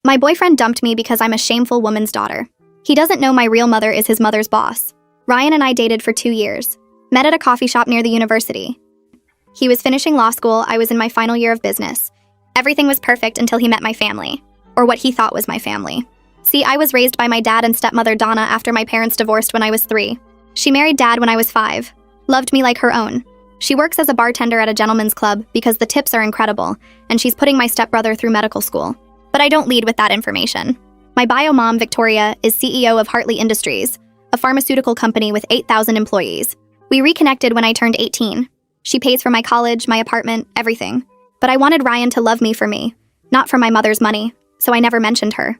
My boyfriend dumped me because I'm a shameful woman's daughter. He doesn't know my real mother is his mother's boss. Ryan and I dated for 2 years. Met at a coffee shop near the university. He was finishing law school, I was in my final year of business. Everything was perfect until he met my family. Or what he thought was my family. See, I was raised by my dad and stepmother Donna after my parents divorced when I was 3. She married Dad when I was 5. Loved me like her own. She works as a bartender at a gentleman's club because the tips are incredible, and she's putting my stepbrother through medical school. But I don't lead with that information. My bio mom, Victoria, is CEO of Hartley Industries, a pharmaceutical company with 8,000 employees. We reconnected when I turned 18. She pays for my college, my apartment, everything. But I wanted Ryan to love me for me, not for my mother's money, so I never mentioned her.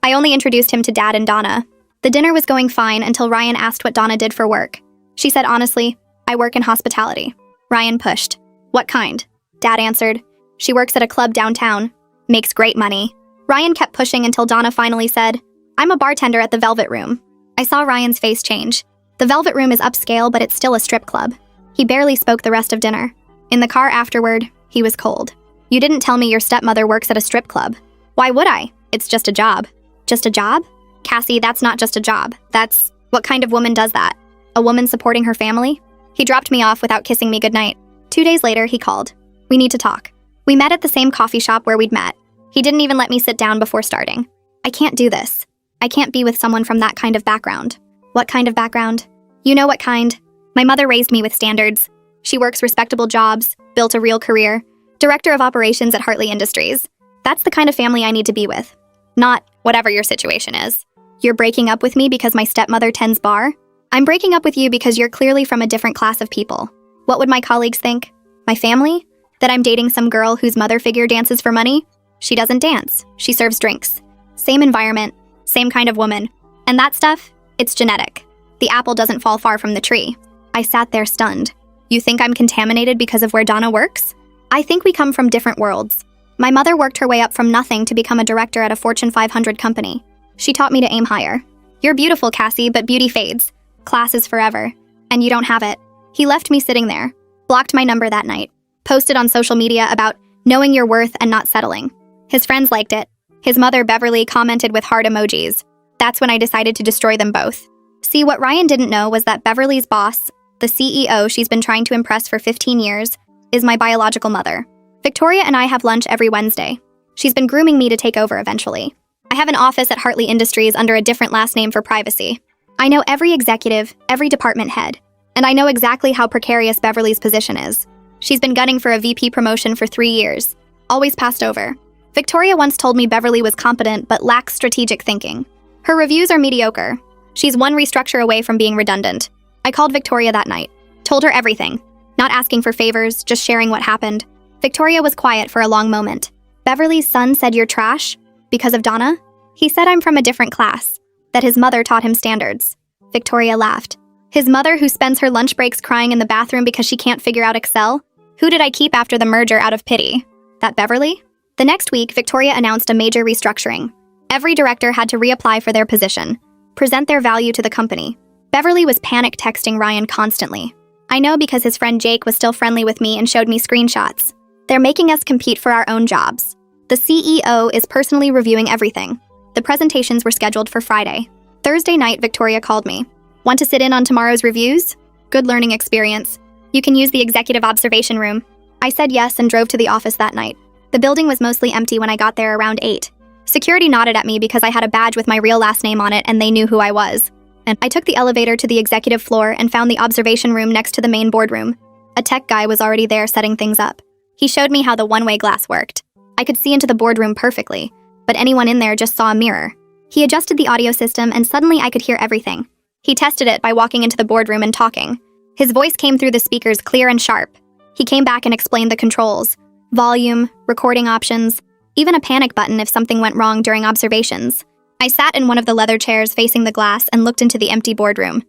I only introduced him to Dad and Donna. The dinner was going fine until Ryan asked what Donna did for work. She said honestly, I work in hospitality. Ryan pushed. What kind? Dad answered, she works at a club downtown. Makes great money. Ryan kept pushing until Donna finally said, I'm a bartender at the Velvet Room. I saw Ryan's face change. The Velvet Room is upscale, but it's still a strip club. He barely spoke the rest of dinner. In the car afterward, he was cold. You didn't tell me your stepmother works at a strip club. Why would I? It's just a job. Just a job? Cassie, that's not just a job. That's... What kind of woman does that? A woman supporting her family? He dropped me off without kissing me goodnight. 2 days later, he called. We need to talk. We met at the same coffee shop where we'd met. He didn't even let me sit down before starting. I can't do this. I can't be with someone from that kind of background. What kind of background? You know what kind. My mother raised me with standards. She works respectable jobs, built a real career, director of operations at Hartley Industries. That's the kind of family I need to be with. Not whatever your situation is. You're breaking up with me because my stepmother tends bar? I'm breaking up with you because you're clearly from a different class of people. What would my colleagues think? My family? That I'm dating some girl whose mother figure dances for money? She doesn't dance. She serves drinks. Same environment, same kind of woman. And that stuff, it's genetic. The apple doesn't fall far from the tree. I sat there stunned. You think I'm contaminated because of where Donna works? I think we come from different worlds. My mother worked her way up from nothing to become a director at a Fortune 500 company. She taught me to aim higher. You're beautiful, Cassie, but beauty fades. Class is forever. And you don't have it. He left me sitting there, blocked my number that night, posted on social media about knowing your worth and not settling. His friends liked it. His mother, Beverly, commented with heart emojis. That's when I decided to destroy them both. See, what Ryan didn't know was that Beverly's boss, the CEO she's been trying to impress for 15 years, is my biological mother. Victoria and I have lunch every Wednesday. She's been grooming me to take over eventually. I have an office at Hartley Industries under a different last name for privacy. I know every executive, every department head, and I know exactly how precarious Beverly's position is. She's been gunning for a VP promotion for 3 years, always passed over. Victoria once told me Beverly was competent but lacks strategic thinking. Her reviews are mediocre. She's one restructure away from being redundant. I called Victoria that night, told her everything, not asking for favors, just sharing what happened. Victoria was quiet for a long moment. Beverly's son said you're trash? Because of Donna? He said I'm from a different class, that his mother taught him standards. Victoria laughed. His mother who spends her lunch breaks crying in the bathroom because she can't figure out Excel? Who did I keep after the merger out of pity? That Beverly? The next week, Victoria announced a major restructuring. Every director had to reapply for their position, present their value to the company. Beverly was panic texting Ryan constantly. I know because his friend Jake was still friendly with me and showed me screenshots. They're making us compete for our own jobs. The CEO is personally reviewing everything. The presentations were scheduled for Friday. Thursday night, Victoria called me. Want to sit in on tomorrow's reviews? Good learning experience. You can use the executive observation room. I said yes and drove to the office that night. The building was mostly empty when I got there around 8. Security nodded at me because I had a badge with my real last name on it and they knew who I was. And I took the elevator to the executive floor and found the observation room next to the main boardroom. A tech guy was already there setting things up. He showed me how the one-way glass worked. I could see into the boardroom perfectly, but anyone in there just saw a mirror. He adjusted the audio system and suddenly I could hear everything. He tested it by walking into the boardroom and talking. His voice came through the speakers clear and sharp. He came back and explained the controls. Volume, recording options, even a panic button if something went wrong during observations. I sat in one of the leather chairs facing the glass and looked into the empty boardroom.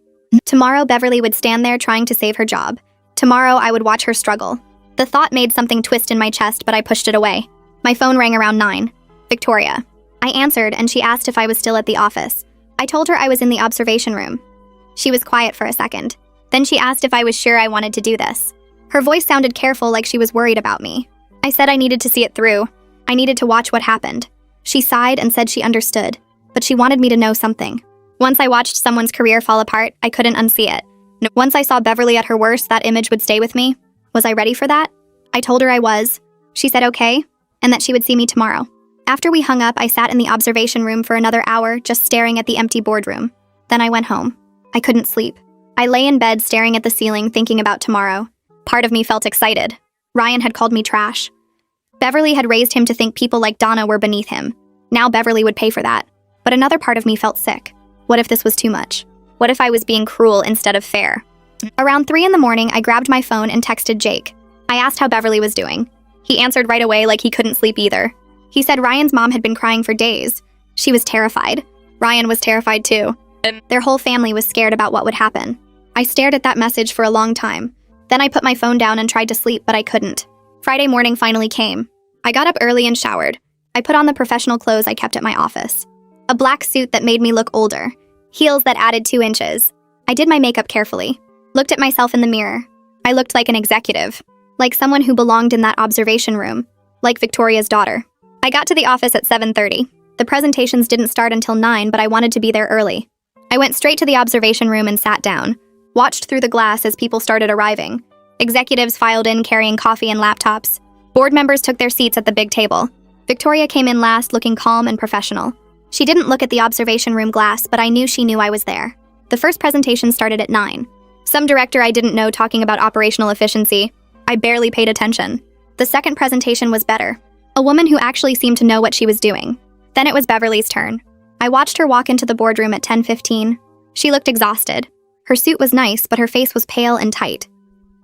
Tomorrow, Beverly would stand there trying to save her job. Tomorrow, I would watch her struggle. The thought made something twist in my chest, but I pushed it away. My phone rang around 9. Victoria. I answered, and she asked if I was still at the office. I told her I was in the observation room. She was quiet for a second. Then she asked if I was sure I wanted to do this. Her voice sounded careful, like she was worried about me. I said I needed to see it through. I needed to watch what happened. She sighed and said she understood, but she wanted me to know something. Once I watched someone's career fall apart, I couldn't unsee it. Once I saw Beverly at her worst, that image would stay with me. Was I ready for that? I told her I was. She said okay, and that she would see me tomorrow. After we hung up, I sat in the observation room for another hour, just staring at the empty boardroom. Then I went home. I couldn't sleep. I lay in bed staring at the ceiling, thinking about tomorrow. Part of me felt excited. Ryan had called me trash. Beverly had raised him to think people like Donna were beneath him. Now Beverly would pay for that. But another part of me felt sick. What if this was too much? What if I was being cruel instead of fair? Around 3 in the morning, I grabbed my phone and texted Jake. I asked how Beverly was doing. He answered right away like he couldn't sleep either. He said Ryan's mom had been crying for days. She was terrified. Ryan was terrified too. Their whole family was scared about what would happen. I stared at that message for a long time. Then I put my phone down and tried to sleep, but I couldn't. Friday morning finally came. I got up early and showered. I put on the professional clothes I kept at my office. A black suit that made me look older. Heels that added 2 inches. I did my makeup carefully. Looked at myself in the mirror. I looked like an executive. Like someone who belonged in that observation room. Like Victoria's daughter. I got to the office at 7:30. The presentations didn't start until 9, but I wanted to be there early. I went straight to the observation room and sat down. Watched through the glass as people started arriving. Executives filed in carrying coffee and laptops. Board members took their seats at the big table. Victoria came in last, looking calm and professional. She didn't look at the observation room glass, but I knew she knew I was there. The first presentation started at 9. Some director I didn't know talking about operational efficiency. I barely paid attention. The second presentation was better. A woman who actually seemed to know what she was doing. Then it was Beverly's turn. I watched her walk into the boardroom at 10:15. She looked exhausted. Her suit was nice, but her face was pale and tight.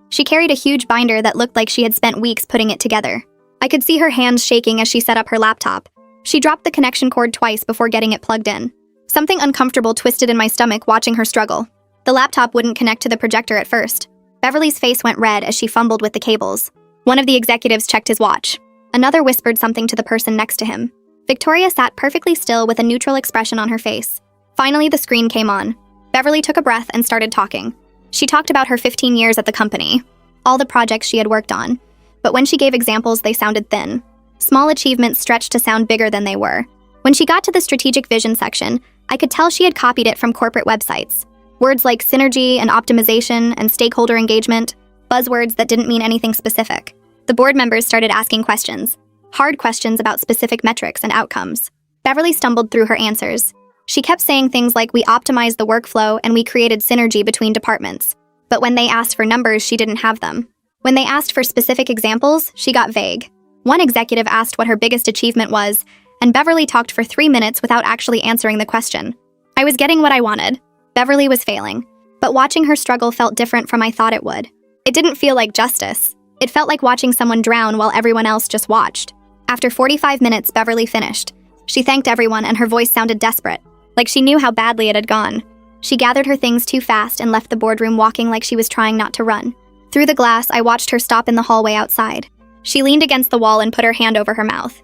She carried a huge binder that looked like she had spent weeks putting it together. I could see her hands shaking as she set up her laptop. She dropped the connection cord twice before getting it plugged in. Something uncomfortable twisted in my stomach watching her struggle. The laptop wouldn't connect to the projector at first. Beverly's face went red as she fumbled with the cables. One of the executives checked his watch. Another whispered something to the person next to him. Victoria sat perfectly still with a neutral expression on her face. Finally, the screen came on. Beverly took a breath and started talking. She talked about her 15 years at the company, all the projects she had worked on, but when she gave examples, they sounded thin. Small achievements stretched to sound bigger than they were. When she got to the strategic vision section, I could tell she had copied it from corporate websites. Words like synergy and optimization and stakeholder engagement, buzzwords that didn't mean anything specific. The board members started asking questions. Hard questions about specific metrics and outcomes. Beverly stumbled through her answers. She kept saying things like we optimized the workflow and we created synergy between departments. But when they asked for numbers, she didn't have them. When they asked for specific examples, she got vague. One executive asked what her biggest achievement was, and Beverly talked for 3 minutes without actually answering the question. I was getting what I wanted. Beverly was failing. But watching her struggle felt different from I thought it would. It didn't feel like justice. It felt like watching someone drown while everyone else just watched. After 45 minutes, Beverly finished. She thanked everyone and her voice sounded desperate, like she knew how badly it had gone. She gathered her things too fast and left the boardroom walking like she was trying not to run. Through the glass, I watched her stop in the hallway outside. She leaned against the wall and put her hand over her mouth.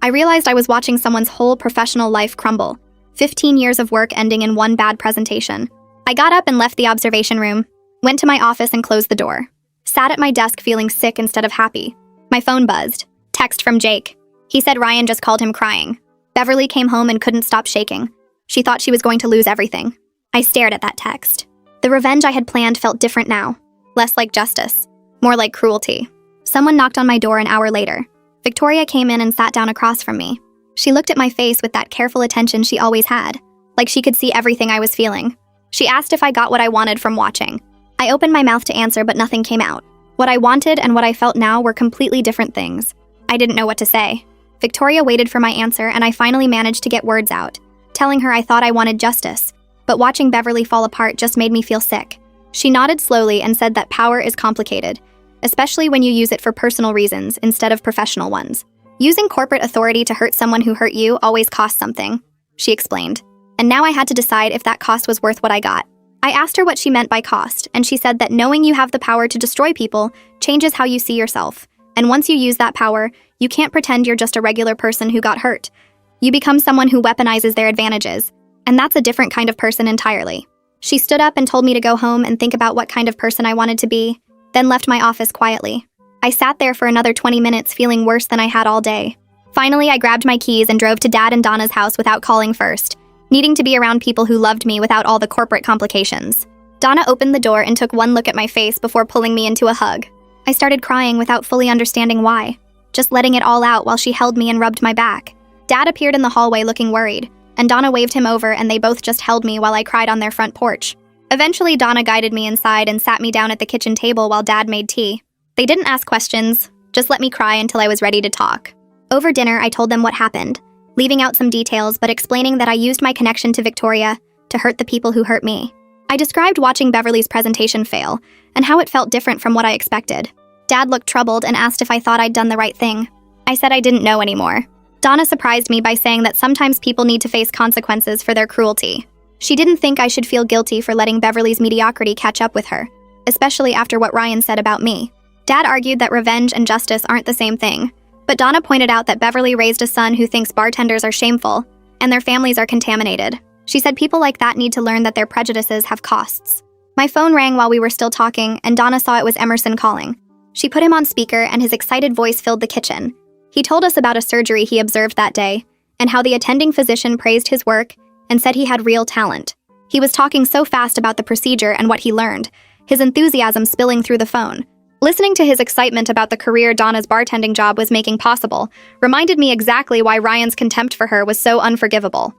I realized I was watching someone's whole professional life crumble. 15 years of work ending in one bad presentation. I got up and left the observation room, went to my office and closed the door. Sat at my desk feeling sick instead of happy. My phone buzzed. Text from Jake. He said Ryan just called him crying. Beverly came home and couldn't stop shaking. She thought she was going to lose everything. I stared at that text. The revenge I had planned felt different now. Less like justice. More like cruelty. Someone knocked on my door an hour later. Victoria came in and sat down across from me. She looked at my face with that careful attention she always had, like she could see everything I was feeling. She asked if I got what I wanted from watching. I opened my mouth to answer, but nothing came out. What I wanted and what I felt now were completely different things. I didn't know what to say. Victoria waited for my answer, and I finally managed to get words out, telling her I thought I wanted justice, but watching Beverly fall apart just made me feel sick. She nodded slowly and said that power is complicated, especially when you use it for personal reasons instead of professional ones. Using corporate authority to hurt someone who hurt you always costs something, she explained. And now I had to decide if that cost was worth what I got. I asked her what she meant by cost, and she said that knowing you have the power to destroy people changes how you see yourself. And once you use that power, you can't pretend you're just a regular person who got hurt. You become someone who weaponizes their advantages, and that's a different kind of person entirely. She stood up and told me to go home and think about what kind of person I wanted to be, then left my office quietly. I sat there for another 20 minutes feeling worse than I had all day. Finally, I grabbed my keys and drove to Dad and Donna's house without calling first, needing to be around people who loved me without all the corporate complications. Donna opened the door and took one look at my face before pulling me into a hug. I started crying without fully understanding why, just letting it all out while she held me and rubbed my back. Dad appeared in the hallway looking worried, and Donna waved him over and they both just held me while I cried on their front porch. Eventually, Donna guided me inside and sat me down at the kitchen table while Dad made tea. They didn't ask questions, just let me cry until I was ready to talk. Over dinner, I told them what happened, leaving out some details but explaining that I used my connection to Victoria to hurt the people who hurt me. I described watching Beverly's presentation fail and how it felt different from what I expected. Dad looked troubled and asked if I thought I'd done the right thing. I said I didn't know anymore. Donna surprised me by saying that sometimes people need to face consequences for their cruelty. She didn't think I should feel guilty for letting Beverly's mediocrity catch up with her, especially after what Ryan said about me. Dad argued that revenge and justice aren't the same thing, but Donna pointed out that Beverly raised a son who thinks bartenders are shameful and their families are contaminated. She said people like that need to learn that their prejudices have costs. My phone rang while we were still talking, and Donna saw it was Emerson calling. She put him on speaker, and his excited voice filled the kitchen. He told us about a surgery he observed that day, and how the attending physician praised his work and said he had real talent. He was talking so fast about the procedure and what he learned, his enthusiasm spilling through the phone. Listening to his excitement about the career Donna's bartending job was making possible reminded me exactly why Ryan's contempt for her was so unforgivable.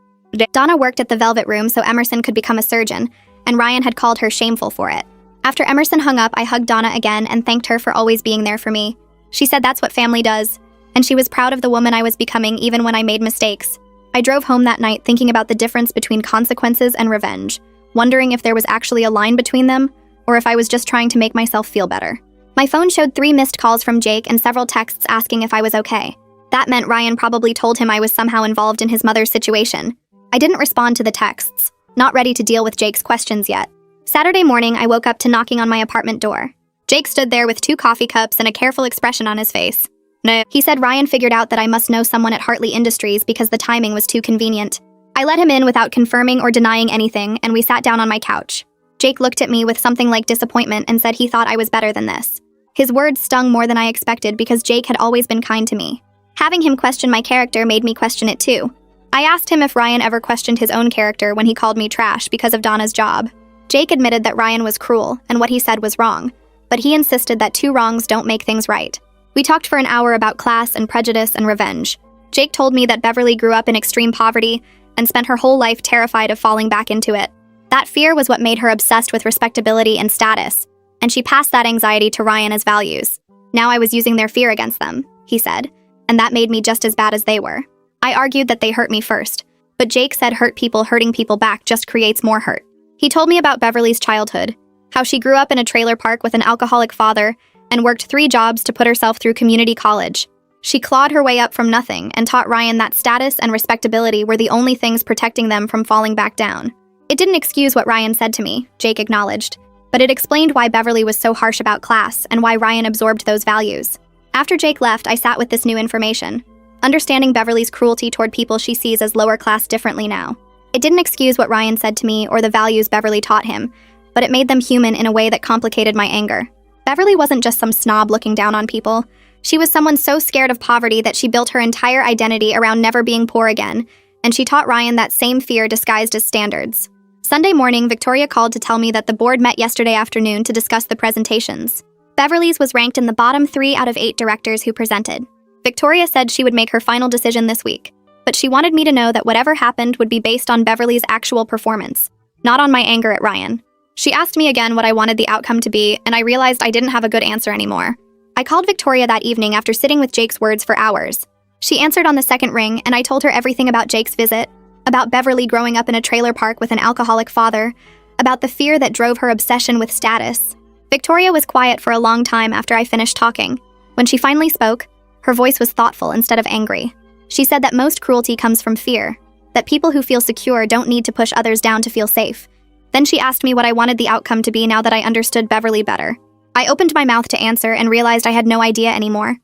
Donna worked at the Velvet Room so Emerson could become a surgeon, and Ryan had called her shameful for it. After Emerson hung up, I hugged Donna again and thanked her for always being there for me. She said that's what family does, and she was proud of the woman I was becoming even when I made mistakes. I drove home that night thinking about the difference between consequences and revenge, wondering if there was actually a line between them, or if I was just trying to make myself feel better. My phone showed 3 missed calls from Jake and several texts asking if I was okay. That meant Ryan probably told him I was somehow involved in his mother's situation. I didn't respond to the texts, not ready to deal with Jake's questions yet. Saturday morning, I woke up to knocking on my apartment door. Jake stood there with 2 coffee cups and a careful expression on his face. No. He said Ryan figured out that I must know someone at Hartley Industries because the timing was too convenient. I let him in without confirming or denying anything, and we sat down on my couch. Jake looked at me with something like disappointment and said he thought I was better than this. His words stung more than I expected because Jake had always been kind to me. Having him question my character made me question it too. I asked him if Ryan ever questioned his own character when he called me trash because of Donna's job. Jake admitted that Ryan was cruel and what he said was wrong, but he insisted that 2 wrongs don't make things right. We talked for an hour about class and prejudice and revenge. Jake told me that Beverly grew up in extreme poverty and spent her whole life terrified of falling back into it. That fear was what made her obsessed with respectability and status, and she passed that anxiety to Ryan as values. Now I was using their fear against them, he said, and that made me just as bad as they were. I argued that they hurt me first, but Jake said hurting people back just creates more hurt. He told me about Beverly's childhood, how she grew up in a trailer park with an alcoholic father and worked 3 jobs to put herself through community college. She clawed her way up from nothing and taught Ryan that status and respectability were the only things protecting them from falling back down. It didn't excuse what Ryan said to me, Jake acknowledged, but it explained why Beverly was so harsh about class and why Ryan absorbed those values. After Jake left, I sat with this new information, understanding Beverly's cruelty toward people she sees as lower class differently now. It didn't excuse what Ryan said to me or the values Beverly taught him, but it made them human in a way that complicated my anger. Beverly wasn't just some snob looking down on people. She was someone so scared of poverty that she built her entire identity around never being poor again, and she taught Ryan that same fear disguised as standards. Sunday morning, Victoria called to tell me that the board met yesterday afternoon to discuss the presentations. Beverly's was ranked in the bottom 3 out of 8 directors who presented. Victoria said she would make her final decision this week, but she wanted me to know that whatever happened would be based on Beverly's actual performance, not on my anger at Ryan. She asked me again what I wanted the outcome to be, and I realized I didn't have a good answer anymore. I called Victoria that evening after sitting with Jake's words for hours. She answered on the second ring, and I told her everything about Jake's visit, about Beverly growing up in a trailer park with an alcoholic father, about the fear that drove her obsession with status. Victoria was quiet for a long time after I finished talking. When she finally spoke, her voice was thoughtful instead of angry. She said that most cruelty comes from fear, that people who feel secure don't need to push others down to feel safe. Then she asked me what I wanted the outcome to be now that I understood Beverly better. I opened my mouth to answer and realized I had no idea anymore.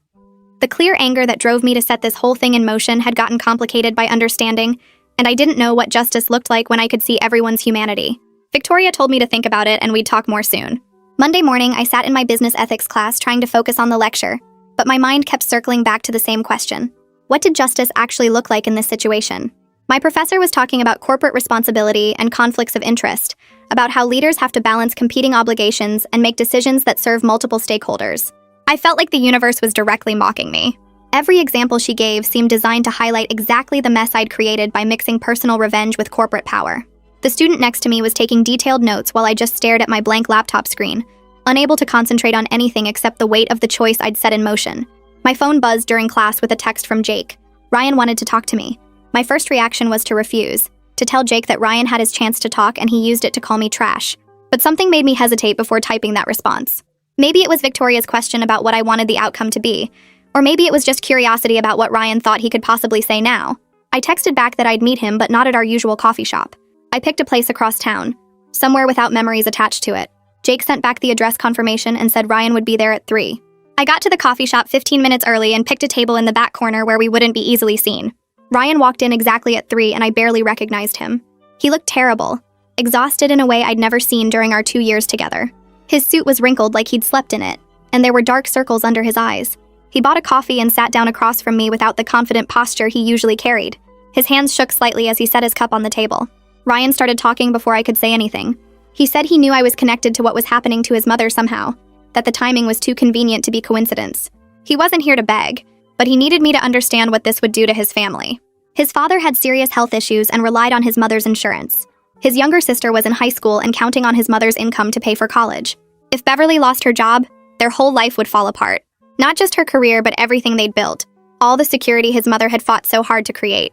The clear anger that drove me to set this whole thing in motion had gotten complicated by understanding, and I didn't know what justice looked like when I could see everyone's humanity. Victoria told me to think about it and we'd talk more soon. Monday morning, I sat in my business ethics class trying to focus on the lecture, but my mind kept circling back to the same question. What did justice actually look like in this situation? My professor was talking about corporate responsibility and conflicts of interest, about how leaders have to balance competing obligations and make decisions that serve multiple stakeholders. I felt like the universe was directly mocking me. Every example she gave seemed designed to highlight exactly the mess I'd created by mixing personal revenge with corporate power. The student next to me was taking detailed notes while I just stared at my blank laptop screen, unable to concentrate on anything except the weight of the choice I'd set in motion. My phone buzzed during class with a text from Jake. Ryan wanted to talk to me. My first reaction was to refuse, to tell Jake that Ryan had his chance to talk and he used it to call me trash. But something made me hesitate before typing that response. Maybe it was Victoria's question about what I wanted the outcome to be, or maybe it was just curiosity about what Ryan thought he could possibly say now. I texted back that I'd meet him, but not at our usual coffee shop. I picked a place across town, somewhere without memories attached to it. Jake sent back the address confirmation and said Ryan would be there at 3. I got to the coffee shop 15 minutes early and picked a table in the back corner where we wouldn't be easily seen. Ryan walked in exactly at 3 and I barely recognized him. He looked terrible, exhausted in a way I'd never seen during our 2 years together. His suit was wrinkled like he'd slept in it, and there were dark circles under his eyes. He bought a coffee and sat down across from me without the confident posture he usually carried. His hands shook slightly as he set his cup on the table. Ryan started talking before I could say anything. He said he knew I was connected to what was happening to his mother somehow, that the timing was too convenient to be coincidence. He wasn't here to beg, but he needed me to understand what this would do to his family. His father had serious health issues and relied on his mother's insurance. His younger sister was in high school and counting on his mother's income to pay for college. If Beverly lost her job, their whole life would fall apart. Not just her career, but everything they'd built. All the security his mother had fought so hard to create.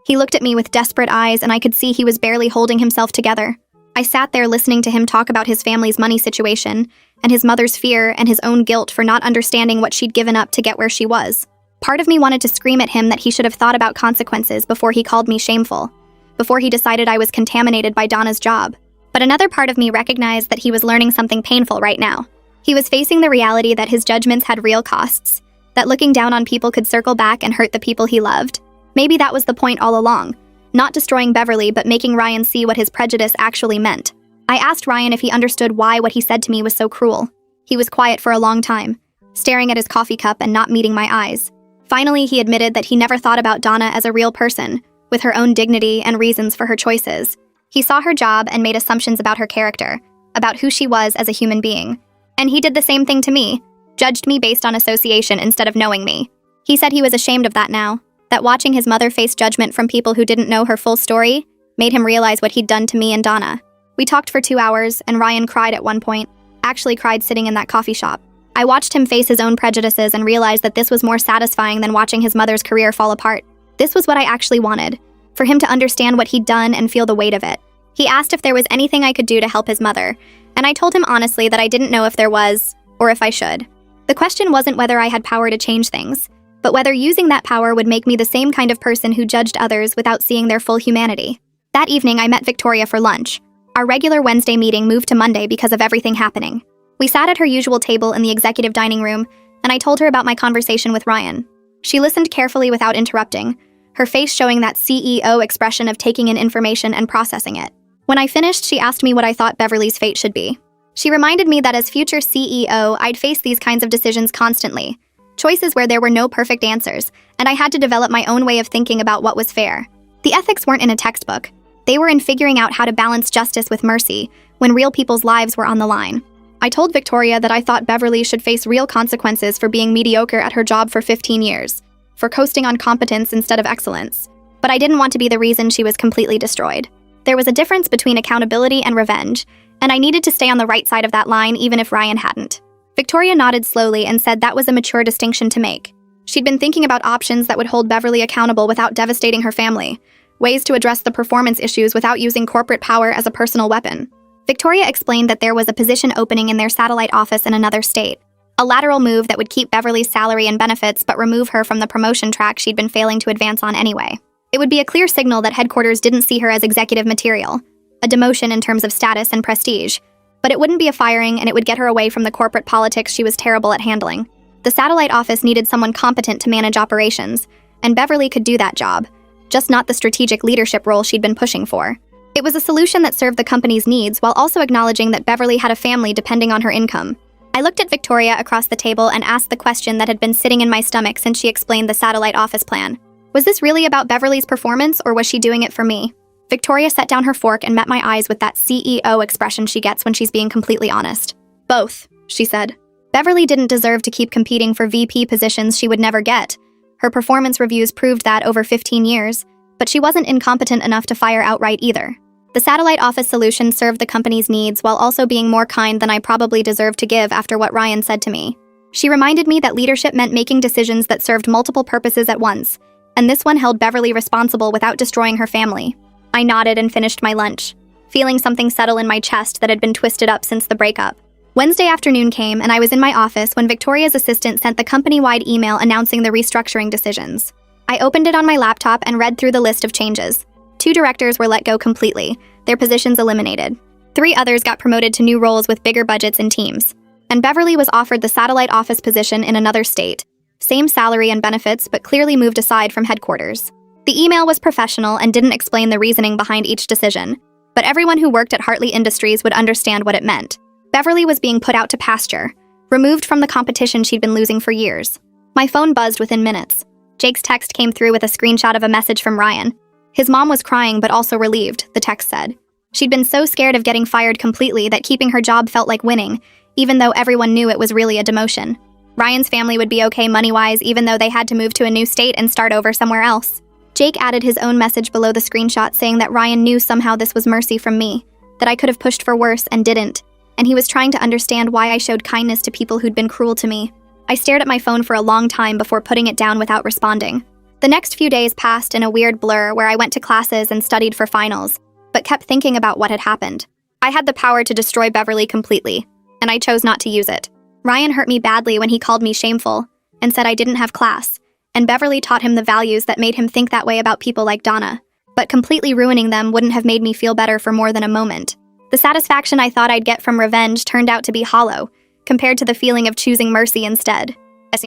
He looked at me with desperate eyes, and I could see he was barely holding himself together. I sat there listening to him talk about his family's money situation, and his mother's fear and his own guilt for not understanding what she'd given up to get where she was. Part of me wanted to scream at him that he should have thought about consequences before he called me shameful, before he decided I was contaminated by Donna's job. But another part of me recognized that he was learning something painful right now. He was facing the reality that his judgments had real costs, that looking down on people could circle back and hurt the people he loved. Maybe that was the point all along, not destroying Beverly, but making Ryan see what his prejudice actually meant. I asked Ryan if he understood why what he said to me was so cruel. He was quiet for a long time, staring at his coffee cup and not meeting my eyes. Finally, he admitted that he never thought about Donna as a real person, with her own dignity and reasons for her choices. He saw her job and made assumptions about her character, about who she was as a human being. And he did the same thing to me, judged me based on association instead of knowing me. He said he was ashamed of that now, that watching his mother face judgment from people who didn't know her full story made him realize what he'd done to me and Donna. We talked for 2 hours, and Ryan cried at one point, actually cried sitting in that coffee shop. I watched him face his own prejudices and realized that this was more satisfying than watching his mother's career fall apart. This was what I actually wanted, for him to understand what he'd done and feel the weight of it. He asked if there was anything I could do to help his mother, and I told him honestly that I didn't know if there was, or if I should. The question wasn't whether I had power to change things, but whether using that power would make me the same kind of person who judged others without seeing their full humanity. That evening, I met Victoria for lunch. Our regular Wednesday meeting moved to Monday because of everything happening. We sat at her usual table in the executive dining room, and I told her about my conversation with Ryan. She listened carefully without interrupting, her face showing that CEO expression of taking in information and processing it. When I finished, she asked me what I thought Beverly's fate should be. She reminded me that as future CEO, I'd face these kinds of decisions constantly, choices where there were no perfect answers, and I had to develop my own way of thinking about what was fair. The ethics weren't in a textbook. They were in figuring out how to balance justice with mercy when real people's lives were on the line. I told Victoria that I thought Beverly should face real consequences for being mediocre at her job for 15 years, for coasting on competence instead of excellence. But I didn't want to be the reason she was completely destroyed. There was a difference between accountability and revenge, and I needed to stay on the right side of that line even if Ryan hadn't. Victoria nodded slowly and said that was a mature distinction to make. She'd been thinking about options that would hold Beverly accountable without devastating her family, ways to address the performance issues without using corporate power as a personal weapon. Victoria explained that there was a position opening in their satellite office in another state, a lateral move that would keep Beverly's salary and benefits but remove her from the promotion track she'd been failing to advance on anyway. It would be a clear signal that headquarters didn't see her as executive material, a demotion in terms of status and prestige, but it wouldn't be a firing and it would get her away from the corporate politics she was terrible at handling. The satellite office needed someone competent to manage operations, and Beverly could do that job, just not the strategic leadership role she'd been pushing for. It was a solution that served the company's needs while also acknowledging that Beverly had a family depending on her income. I looked at Victoria across the table and asked the question that had been sitting in my stomach since she explained the satellite office plan. Was this really about Beverly's performance, or was she doing it for me? Victoria set down her fork and met my eyes with that CEO expression she gets when she's being completely honest. Both, she said. Beverly didn't deserve to keep competing for VP positions she would never get. Her performance reviews proved that over 15 years, but she wasn't incompetent enough to fire outright either. The satellite office solution served the company's needs while also being more kind than I probably deserved to give after what Ryan said to me. She reminded me that leadership meant making decisions that served multiple purposes at once, and this one held Beverly responsible without destroying her family. I nodded and finished my lunch, feeling something settle in my chest that had been twisted up since the breakup. Wednesday afternoon came, and I was in my office when Victoria's assistant sent the company-wide email announcing the restructuring decisions. I opened it on my laptop and read through the list of changes. 2 directors were let go completely, their positions eliminated. 3 others got promoted to new roles with bigger budgets and teams. And Beverly was offered the satellite office position in another state. Same salary and benefits, but clearly moved aside from headquarters. The email was professional and didn't explain the reasoning behind each decision, but everyone who worked at Hartley Industries would understand what it meant. Beverly was being put out to pasture, removed from the competition she'd been losing for years. My phone buzzed within minutes. Jake's text came through with a screenshot of a message from Ryan. His mom was crying but also relieved, the text said. She'd been so scared of getting fired completely that keeping her job felt like winning, even though everyone knew it was really a demotion. Ryan's family would be okay money-wise even though they had to move to a new state and start over somewhere else. Jake added his own message below the screenshot saying that Ryan knew somehow this was mercy from me, that I could have pushed for worse and didn't, and he was trying to understand why I showed kindness to people who'd been cruel to me. I stared at my phone for a long time before putting it down without responding. The next few days passed in a weird blur where I went to classes and studied for finals, but kept thinking about what had happened. I had the power to destroy Beverly completely, and I chose not to use it. Ryan hurt me badly when he called me shameful and said I didn't have class, and Beverly taught him the values that made him think that way about people like Donna, but completely ruining them wouldn't have made me feel better for more than a moment. The satisfaction I thought I'd get from revenge turned out to be hollow, compared to the feeling of choosing mercy instead.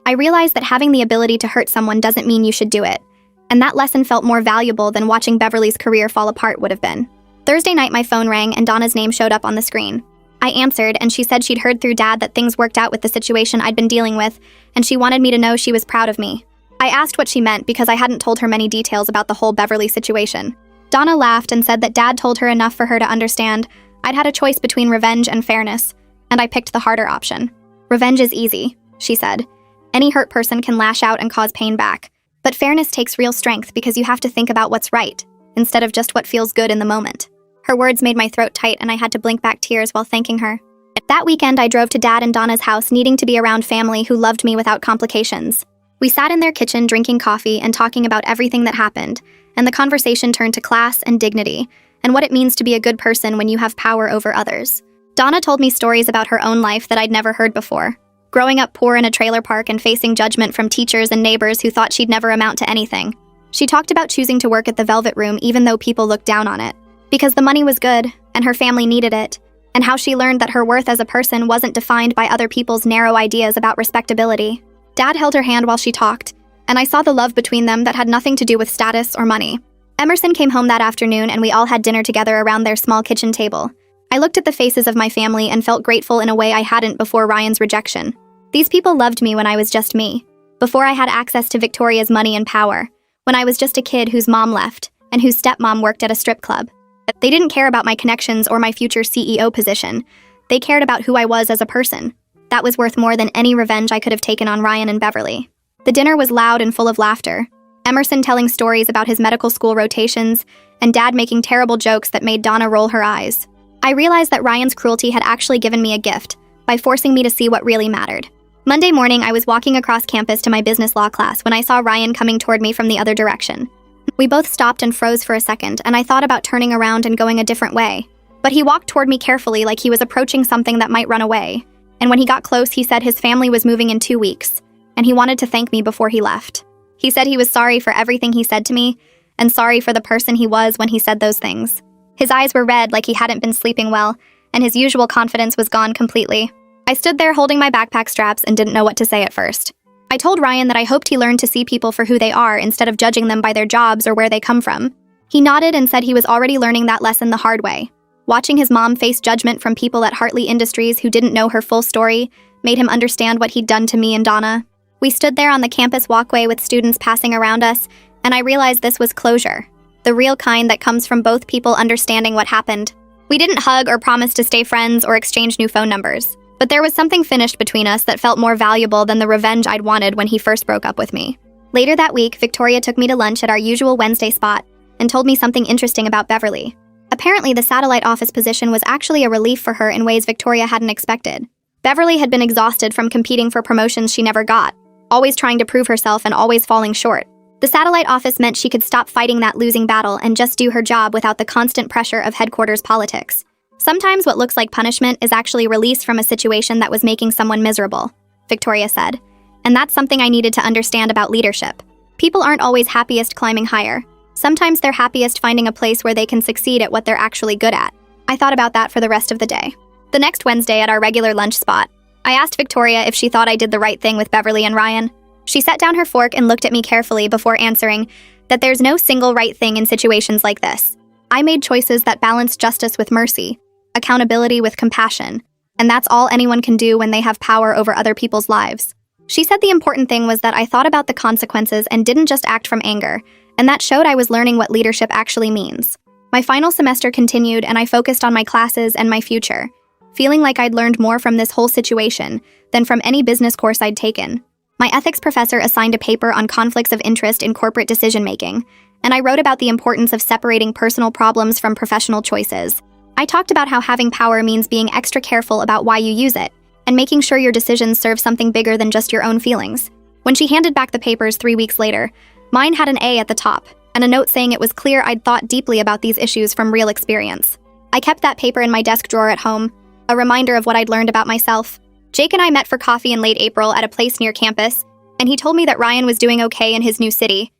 I realized that having the ability to hurt someone doesn't mean you should do it, and that lesson felt more valuable than watching Beverly's career fall apart would have been. Thursday night my phone rang and Donna's name showed up on the screen. I answered and she said she'd heard through Dad that things worked out with the situation I'd been dealing with, and she wanted me to know she was proud of me. I asked what she meant because I hadn't told her many details about the whole Beverly situation. Donna laughed and said that Dad told her enough for her to understand I'd had a choice between revenge and fairness, and I picked the harder option. Revenge is easy, she said. Any hurt person can lash out and cause pain back. But fairness takes real strength because you have to think about what's right, instead of just what feels good in the moment. Her words made my throat tight and I had to blink back tears while thanking her. That weekend I drove to Dad and Donna's house needing to be around family who loved me without complications. We sat in their kitchen drinking coffee and talking about everything that happened, and the conversation turned to class and dignity, and what it means to be a good person when you have power over others. Donna told me stories about her own life that I'd never heard before. Growing up poor in a trailer park and facing judgment from teachers and neighbors who thought she'd never amount to anything. She talked about choosing to work at the Velvet Room even though people looked down on it, because the money was good and her family needed it, and how she learned that her worth as a person wasn't defined by other people's narrow ideas about respectability. Dad held her hand while she talked, and I saw the love between them that had nothing to do with status or money. Emerson came home that afternoon and we all had dinner together around their small kitchen table. I looked at the faces of my family and felt grateful in a way I hadn't before Ryan's rejection. These people loved me when I was just me, before I had access to Victoria's money and power, when I was just a kid whose mom left and whose stepmom worked at a strip club. They didn't care about my connections or my future CEO position. They cared about who I was as a person. That was worth more than any revenge I could have taken on Ryan and Beverly. The dinner was loud and full of laughter. Emerson telling stories about his medical school rotations, and Dad making terrible jokes that made Donna roll her eyes. I realized that Ryan's cruelty had actually given me a gift, by forcing me to see what really mattered. Monday morning, I was walking across campus to my business law class when I saw Ryan coming toward me from the other direction. We both stopped and froze for a second, and I thought about turning around and going a different way. But he walked toward me carefully like he was approaching something that might run away. And when he got close, he said his family was moving in 2 weeks, and he wanted to thank me before he left. He said he was sorry for everything he said to me, and sorry for the person he was when he said those things. His eyes were red like he hadn't been sleeping well, and his usual confidence was gone completely. I stood there holding my backpack straps and didn't know what to say at first. I told Ryan that I hoped he learned to see people for who they are instead of judging them by their jobs or where they come from. He nodded and said he was already learning that lesson the hard way. Watching his mom face judgment from people at Hartley Industries who didn't know her full story made him understand what he'd done to me and Donna. We stood there on the campus walkway with students passing around us, and I realized this was closure. The real kind that comes from both people understanding what happened. We didn't hug or promise to stay friends or exchange new phone numbers, but there was something finished between us that felt more valuable than the revenge I'd wanted when he first broke up with me. Later that week, Victoria took me to lunch at our usual Wednesday spot and told me something interesting about Beverly. Apparently, the satellite office position was actually a relief for her in ways Victoria hadn't expected. Beverly had been exhausted from competing for promotions she never got, always trying to prove herself and always falling short. The satellite office meant she could stop fighting that losing battle and just do her job without the constant pressure of headquarters politics. Sometimes what looks like punishment is actually release from a situation that was making someone miserable, Victoria said. And that's something I needed to understand about leadership. People aren't always happiest climbing higher. Sometimes they're happiest finding a place where they can succeed at what they're actually good at. I thought about that for the rest of the day. The next Wednesday at our regular lunch spot, I asked Victoria if she thought I did the right thing with Beverly and Ryan. She set down her fork and looked at me carefully before answering that there's no single right thing in situations like this. I made choices that balance justice with mercy, accountability with compassion, and that's all anyone can do when they have power over other people's lives. She said the important thing was that I thought about the consequences and didn't just act from anger, and that showed I was learning what leadership actually means. My final semester continued and I focused on my classes and my future, feeling like I'd learned more from this whole situation than from any business course I'd taken. My ethics professor assigned a paper on conflicts of interest in corporate decision-making, and I wrote about the importance of separating personal problems from professional choices. I talked about how having power means being extra careful about why you use it, and making sure your decisions serve something bigger than just your own feelings. When she handed back the papers 3 weeks later, mine had an A at the top, and a note saying it was clear I'd thought deeply about these issues from real experience. I kept that paper in my desk drawer at home, a reminder of what I'd learned about myself. Jake and I met for coffee in late April at a place near campus, and he told me that Ryan was doing okay in his new city.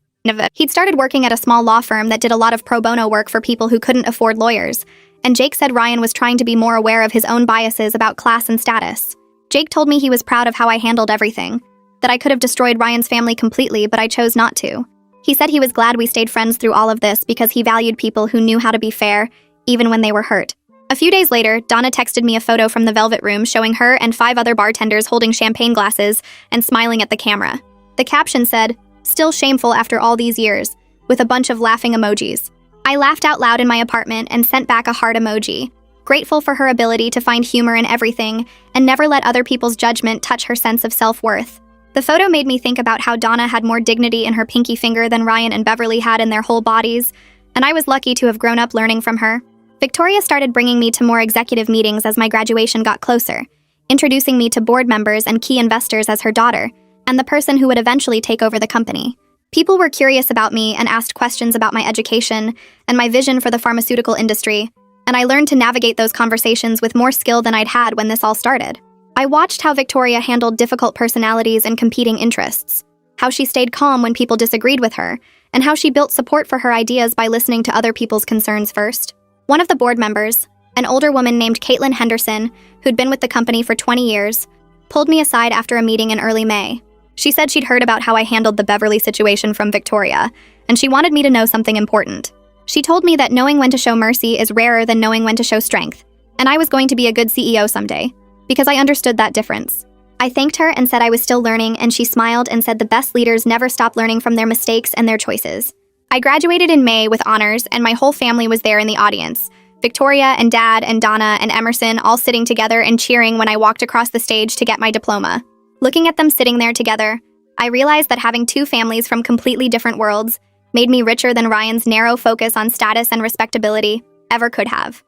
He'd started working at a small law firm that did a lot of pro bono work for people who couldn't afford lawyers, and Jake said Ryan was trying to be more aware of his own biases about class and status. Jake told me he was proud of how I handled everything, that I could have destroyed Ryan's family completely, but I chose not to. He said he was glad we stayed friends through all of this because he valued people who knew how to be fair, even when they were hurt. A few days later, Donna texted me a photo from the Velvet Room showing her and 5 other bartenders holding champagne glasses and smiling at the camera. The caption said, "Still shameful after all these years," with a bunch of laughing emojis. I laughed out loud in my apartment and sent back a heart emoji, grateful for her ability to find humor in everything and never let other people's judgment touch her sense of self-worth. The photo made me think about how Donna had more dignity in her pinky finger than Ryan and Beverly had in their whole bodies, and I was lucky to have grown up learning from her. Victoria started bringing me to more executive meetings as my graduation got closer, introducing me to board members and key investors as her daughter, and the person who would eventually take over the company. People were curious about me and asked questions about my education and my vision for the pharmaceutical industry, and I learned to navigate those conversations with more skill than I'd had when this all started. I watched how Victoria handled difficult personalities and competing interests, how she stayed calm when people disagreed with her, and how she built support for her ideas by listening to other people's concerns first. One of the board members, an older woman named Caitlin Henderson, who'd been with the company for 20 years, pulled me aside after a meeting in early May. She said she'd heard about how I handled the Beverly situation from Victoria, and she wanted me to know something important. She told me that knowing when to show mercy is rarer than knowing when to show strength, and I was going to be a good CEO someday, because I understood that difference. I thanked her and said I was still learning, and she smiled and said the best leaders never stop learning from their mistakes and their choices. I graduated in May with honors, and my whole family was there in the audience. Victoria and Dad and Donna and Emerson all sitting together and cheering when I walked across the stage to get my diploma. Looking at them sitting there together, I realized that having 2 families from completely different worlds made me richer than Ryan's narrow focus on status and respectability ever could have.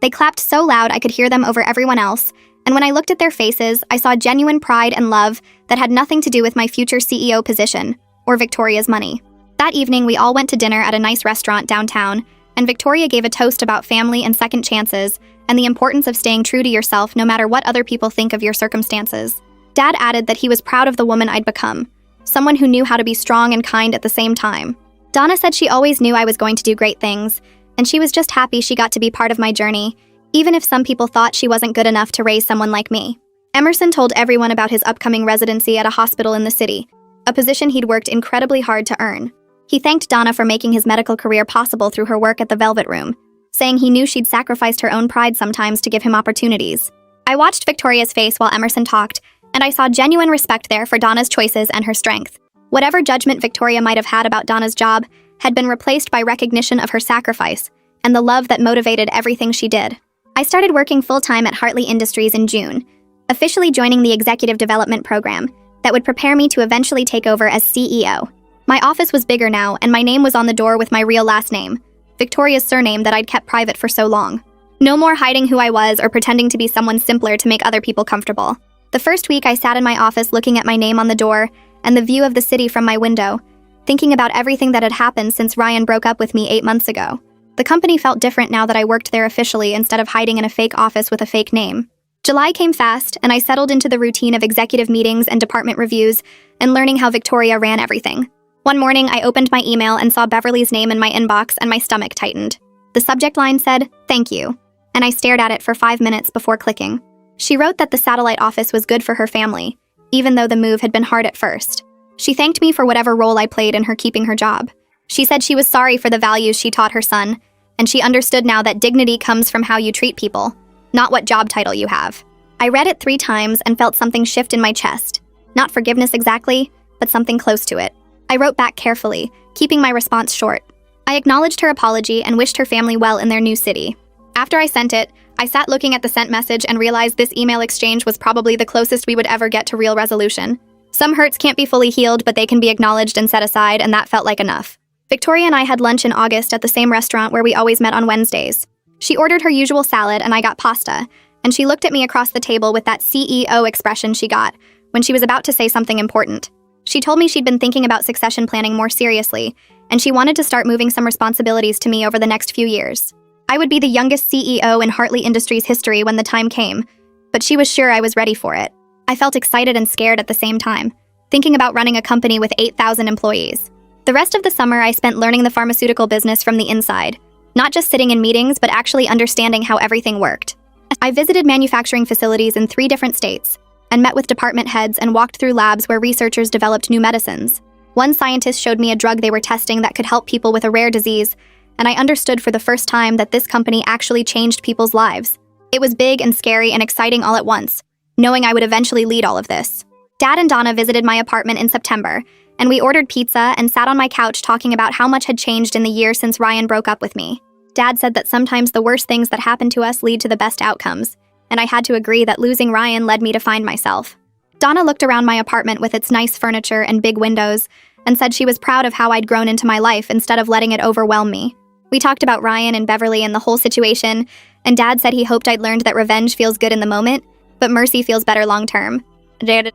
They clapped so loud I could hear them over everyone else, and when I looked at their faces, I saw genuine pride and love that had nothing to do with my future CEO position or Victoria's money. That evening, we all went to dinner at a nice restaurant downtown, and Victoria gave a toast about family and second chances and the importance of staying true to yourself no matter what other people think of your circumstances. Dad added that he was proud of the woman I'd become, someone who knew how to be strong and kind at the same time. Donna said she always knew I was going to do great things, and she was just happy she got to be part of my journey, even if some people thought she wasn't good enough to raise someone like me. Emerson told everyone about his upcoming residency at a hospital in the city, a position he'd worked incredibly hard to earn. He thanked Donna for making his medical career possible through her work at the Velvet Room, saying he knew she'd sacrificed her own pride sometimes to give him opportunities. I watched Victoria's face while Emerson talked, and I saw genuine respect there for Donna's choices and her strength. Whatever judgment Victoria might have had about Donna's job had been replaced by recognition of her sacrifice and the love that motivated everything she did. I started working full-time at Hartley Industries in June, officially joining the Executive Development Program that would prepare me to eventually take over as CEO. My office was bigger now, and my name was on the door with my real last name, Victoria's surname that I'd kept private for so long. No more hiding who I was or pretending to be someone simpler to make other people comfortable. The first week I sat in my office looking at my name on the door and the view of the city from my window, thinking about everything that had happened since Ryan broke up with me 8 months ago. The company felt different now that I worked there officially instead of hiding in a fake office with a fake name. July came fast, and I settled into the routine of executive meetings and department reviews and learning how Victoria ran everything. One morning, I opened my email and saw Beverly's name in my inbox, and my stomach tightened. The subject line said, "Thank you," and I stared at it for 5 minutes before clicking. She wrote that the satellite office was good for her family, even though the move had been hard at first. She thanked me for whatever role I played in her keeping her job. She said she was sorry for the values she taught her son, and she understood now that dignity comes from how you treat people, not what job title you have. I read it 3 times and felt something shift in my chest. Not forgiveness exactly, but something close to it. I wrote back carefully, keeping my response short. I acknowledged her apology and wished her family well in their new city. After I sent it, I sat looking at the sent message and realized this email exchange was probably the closest we would ever get to real resolution. Some hurts can't be fully healed, but they can be acknowledged and set aside, and that felt like enough. Victoria and I had lunch in August at the same restaurant where we always met on Wednesdays. She ordered her usual salad and I got pasta, and she looked at me across the table with that CEO expression she got when she was about to say something important. She told me she'd been thinking about succession planning more seriously, and she wanted to start moving some responsibilities to me over the next few years. I would be the youngest CEO in Hartley Industries history when the time came, but she was sure I was ready for it. I felt excited and scared at the same time, thinking about running a company with 8,000 employees. The rest of the summer I spent learning the pharmaceutical business from the inside, not just sitting in meetings, but actually understanding how everything worked. I visited manufacturing facilities in 3 different states and met with department heads and walked through labs where researchers developed new medicines. One scientist showed me a drug they were testing that could help people with a rare disease, and I understood for the first time that this company actually changed people's lives. It was big and scary and exciting all at once, knowing I would eventually lead all of this. Dad and Donna visited my apartment in September, and we ordered pizza and sat on my couch talking about how much had changed in the year since Ryan broke up with me. Dad said that sometimes the worst things that happen to us lead to the best outcomes, and I had to agree that losing Ryan led me to find myself. Donna looked around my apartment with its nice furniture and big windows and said she was proud of how I'd grown into my life instead of letting it overwhelm me. We talked about Ryan and Beverly and the whole situation, and Dad said he hoped I'd learned that revenge feels good in the moment, but mercy feels better long-term.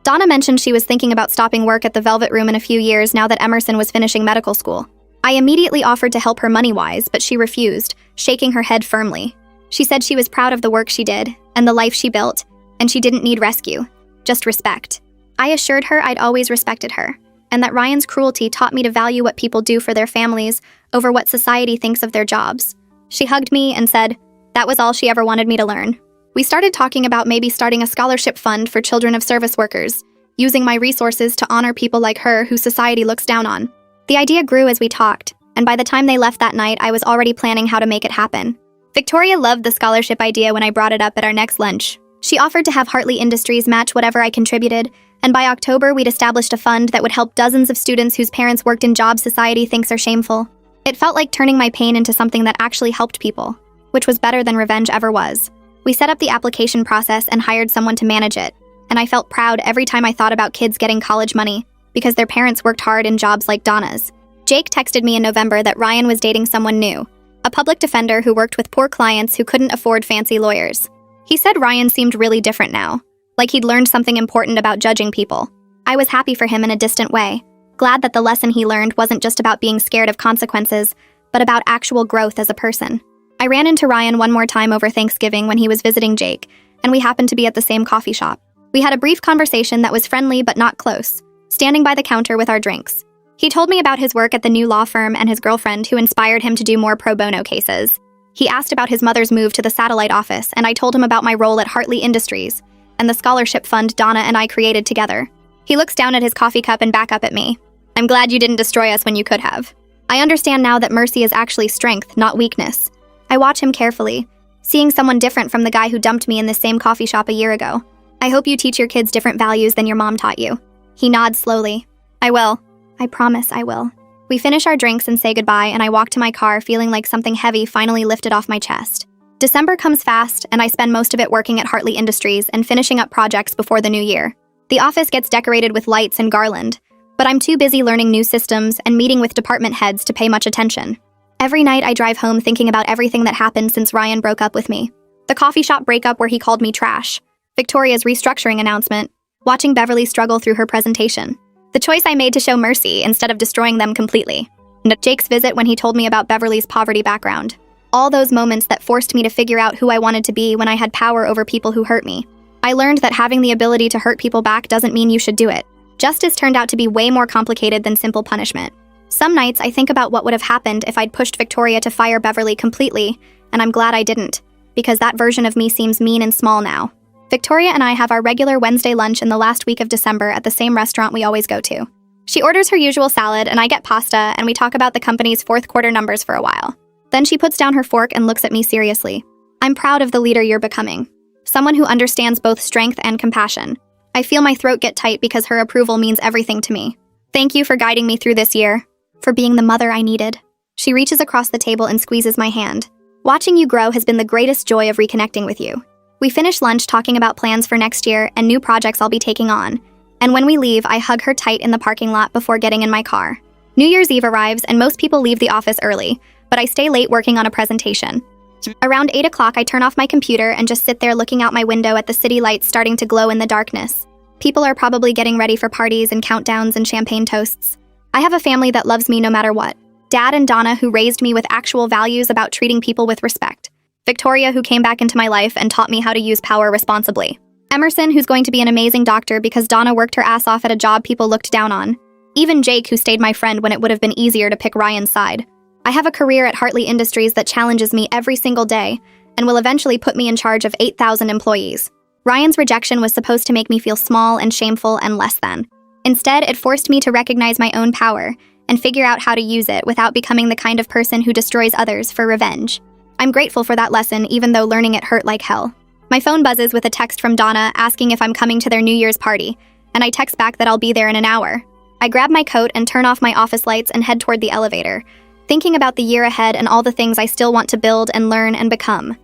Donna mentioned she was thinking about stopping work at the Velvet Room in a few years now that Emerson was finishing medical school. I immediately offered to help her money-wise, but she refused, shaking her head firmly. She said she was proud of the work she did and the life she built, and she didn't need rescue, just respect. I assured her I'd always respected her, and that Ryan's cruelty taught me to value what people do for their families over what society thinks of their jobs. She hugged me and said that was all she ever wanted me to learn. We started talking about maybe starting a scholarship fund for children of service workers, using my resources to honor people like her who society looks down on. The idea grew as we talked, and by the time they left that night, I was already planning how to make it happen. Victoria loved the scholarship idea when I brought it up at our next lunch. She offered to have Hartley Industries match whatever I contributed, and by October, we'd established a fund that would help dozens of students whose parents worked in jobs society thinks are shameful. It felt like turning my pain into something that actually helped people, which was better than revenge ever was. We set up the application process and hired someone to manage it, and I felt proud every time I thought about kids getting college money because their parents worked hard in jobs like Donna's. Jake texted me in November that Ryan was dating someone new, a public defender who worked with poor clients who couldn't afford fancy lawyers. He said Ryan seemed really different now, like he'd learned something important about judging people. I was happy for him in a distant way, glad that the lesson he learned wasn't just about being scared of consequences, but about actual growth as a person. I ran into Ryan one more time over Thanksgiving when he was visiting Jake, and we happened to be at the same coffee shop. We had a brief conversation that was friendly but not close, standing by the counter with our drinks. He told me about his work at the new law firm and his girlfriend who inspired him to do more pro bono cases. He asked about his mother's move to the satellite office, and I told him about my role at Hartley Industries and the scholarship fund Donna and I created together. He looks down at his coffee cup and back up at me. I'm glad you didn't destroy us when you could have. I understand now that mercy is actually strength, not weakness. I watch him carefully, seeing someone different from the guy who dumped me in this same coffee shop a year ago. I hope you teach your kids different values than your mom taught you. He nods slowly. I will. I promise I will. We finish our drinks and say goodbye, and I walk to my car feeling like something heavy finally lifted off my chest. December comes fast, and I spend most of it working at Hartley Industries and finishing up projects before the new year. The office gets decorated with lights and garland, but I'm too busy learning new systems and meeting with department heads to pay much attention. Every night I drive home thinking about everything that happened since Ryan broke up with me. The coffee shop breakup where he called me trash, Victoria's restructuring announcement, watching Beverly struggle through her presentation, the choice I made to show mercy instead of destroying them completely, and Jake's visit when he told me about Beverly's poverty background. All those moments that forced me to figure out who I wanted to be when I had power over people who hurt me. I learned that having the ability to hurt people back doesn't mean you should do it. Justice turned out to be way more complicated than simple punishment. Some nights I think about what would have happened if I'd pushed Victoria to fire Beverly completely, and I'm glad I didn't, because that version of me seems mean and small now. Victoria and I have our regular Wednesday lunch in the last week of December at the same restaurant we always go to. She orders her usual salad, and I get pasta, and we talk about the company's fourth quarter numbers for a while. Then she puts down her fork and looks at me seriously. I'm proud of the leader you're becoming. Someone who understands both strength and compassion. I feel my throat get tight because her approval means everything to me. Thank you for guiding me through this year, for being the mother I needed. She reaches across the table and squeezes my hand. Watching you grow has been the greatest joy of reconnecting with you. We finish lunch talking about plans for next year and new projects I'll be taking on. And when we leave, I hug her tight in the parking lot before getting in my car. New Year's Eve arrives and most people leave the office early, but I stay late working on a presentation. Around 8 o'clock, I turn off my computer and just sit there looking out my window at the city lights starting to glow in the darkness. People are probably getting ready for parties and countdowns and champagne toasts. I have a family that loves me no matter what. Dad and Donna, who raised me with actual values about treating people with respect. Victoria, who came back into my life and taught me how to use power responsibly. Emerson, who's going to be an amazing doctor because Donna worked her ass off at a job people looked down on. Even Jake, who stayed my friend when it would have been easier to pick Ryan's side. I have a career at Hartley Industries that challenges me every single day and will eventually put me in charge of 8,000 employees. Ryan's rejection was supposed to make me feel small and shameful and less than. Instead, it forced me to recognize my own power and figure out how to use it without becoming the kind of person who destroys others for revenge. I'm grateful for that lesson, even though learning it hurt like hell. My phone buzzes with a text from Donna asking if I'm coming to their New Year's party, and I text back that I'll be there in an hour. I grab my coat and turn off my office lights and head toward the elevator, thinking about the year ahead and all the things I still want to build and learn and become.